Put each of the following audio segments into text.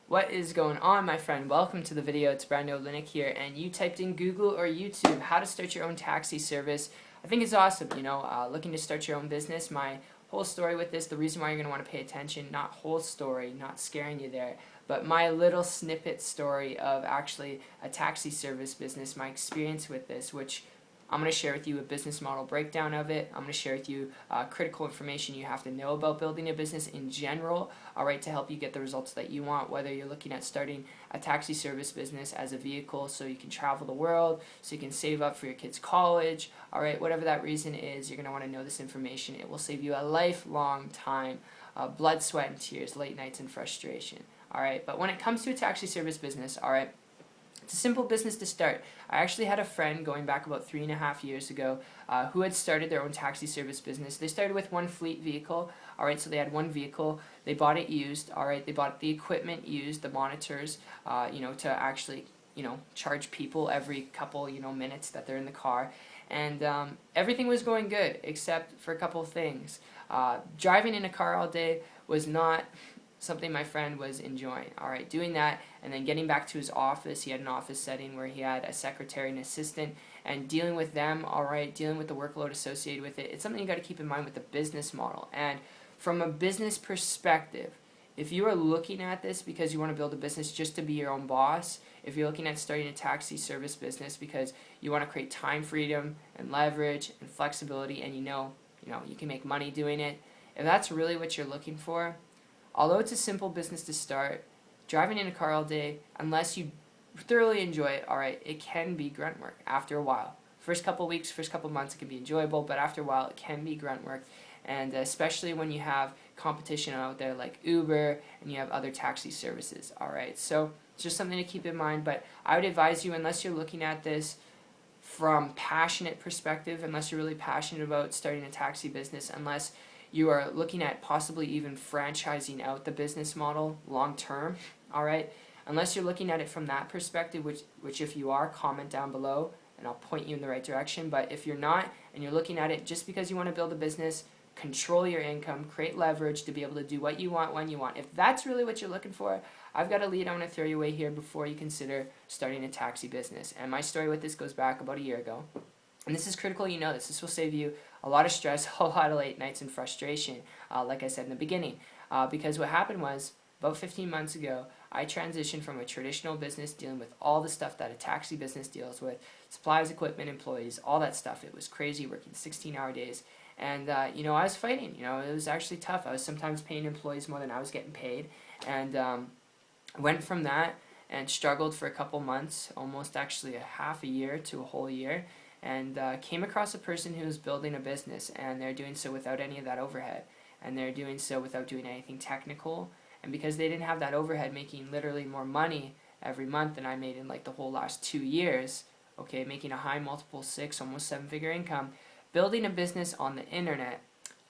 What is going on, my friend? Welcome to the video. It's Brando Linick here, and you typed in Google or YouTube how to start your own taxi service. I think it's awesome, looking to start your own business. My whole story with this, the reason why you're going to want to pay attention, not whole story, not scaring you there, but my little snippet story of actually a taxi service business, my experience with this, which I'm going to share with you a business model breakdown of it. I'm going to share with you critical information you have to know about building a business in general, alright, to help you get the results that you want, whether you're looking at starting a taxi service business as a vehicle so you can travel the world, so you can save up for your kids' college, alright, whatever that reason is, you're going to want to know this information. It will save you a lifelong time, blood, sweat, and tears, late nights, and frustration, alright. But when it comes to a taxi service business, alright, it's a simple business to start. I actually had a friend going back about 3.5 years ago who had started their own taxi service business. They started with one fleet vehicle, alright, so they had one vehicle. They bought it used, alright, they bought the equipment used, the monitors, to actually, charge people every couple, minutes that they're in the car. And everything was going good except for a couple of things. Driving in a car all day was not something my friend was enjoying. Alright, doing that and then getting back to his office. He had an office setting where he had a secretary and assistant, and dealing with them, alright, dealing with the workload associated with it. It's something you got to keep in mind with the business model. And from a business perspective, if you are looking at this because you want to build a business just to be your own boss, if you're looking at starting a taxi service business because you want to create time freedom and leverage and flexibility, and you know you can make money doing it, if that's really what you're looking for, although it's a simple business to start, driving in a car all day, unless you thoroughly enjoy it, alright, it can be grunt work after a while. First couple weeks, first couple months, it can be enjoyable, but after a while, it can be grunt work. And especially when you have competition out there like Uber and you have other taxi services, alright. So it's just something to keep in mind, but I would advise you, unless you're looking at this from passionate perspective, unless you're really passionate about starting a taxi business, unless you are looking at possibly even franchising out the business model long term, alright? Unless you're looking at it from that perspective, which if you are, comment down below and I'll point you in the right direction. But if you're not and you're looking at it just because you want to build a business, control your income, create leverage to be able to do what you want when you want, if that's really what you're looking for, I've got a lead I want to throw your way here before you consider starting a taxi business. And my story with this goes back about a year ago. And this is critical, this will save you a lot of stress, a lot of late nights and frustration, like I said in the beginning. Because what happened was, about 15 months ago, I transitioned from a traditional business dealing with all the stuff that a taxi business deals with, supplies, equipment, employees, all that stuff. It was crazy, working 16-hour days. And, I was fighting, it was actually tough. I was sometimes paying employees more than I was getting paid. And went from that and struggled for a couple months, almost actually a half a year to a whole year. And came across a person who was building a business, and they're doing so without any of that overhead, and they're doing so without doing anything technical. And because they didn't have that overhead, making literally more money every month than I made in like the whole last 2 years, okay, making a high multiple 6, almost 7-figure income, building a business on the internet,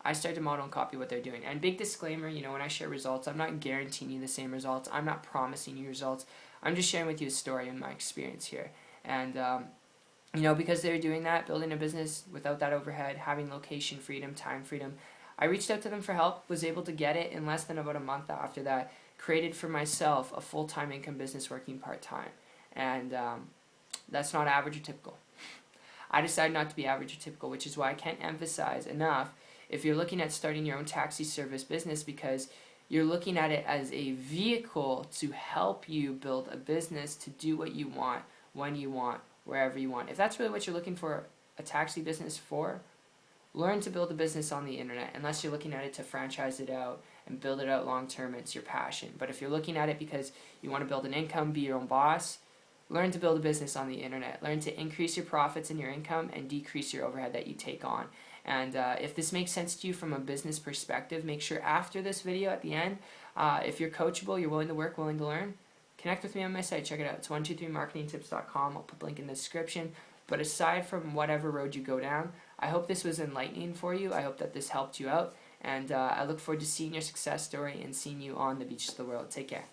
I started to model and copy what they're doing. And big disclaimer, when I share results, I'm not guaranteeing you the same results. I'm not promising you results. I'm just sharing with you a story and my experience here. And because they were doing that, building a business without that overhead, having location freedom, time freedom, I reached out to them for help, was able to get it in less than about a month after that, created for myself a full-time income business working part-time. And that's not average or typical. I decided not to be average or typical, which is why I can't emphasize enough if you're looking at starting your own taxi service business, because you're looking at it as a vehicle to help you build a business to do what you want, when you want, wherever you want. If that's really what you're looking for a taxi business for, learn to build a business on the internet. Unless you're looking at it to franchise it out and build it out long term, it's your passion. But if you're looking at it because you want to build an income, be your own boss, learn to build a business on the internet. Learn to increase your profits and your income and decrease your overhead that you take on. And if this makes sense to you from a business perspective, make sure after this video at the end, if you're coachable, you're willing to work, willing to learn, connect with me on my site. Check it out. It's 123marketingtips.com. I'll put the link in the description. But aside from whatever road you go down, I hope this was enlightening for you. I hope that this helped you out. And I look forward to seeing your success story and seeing you on the beaches of the world. Take care.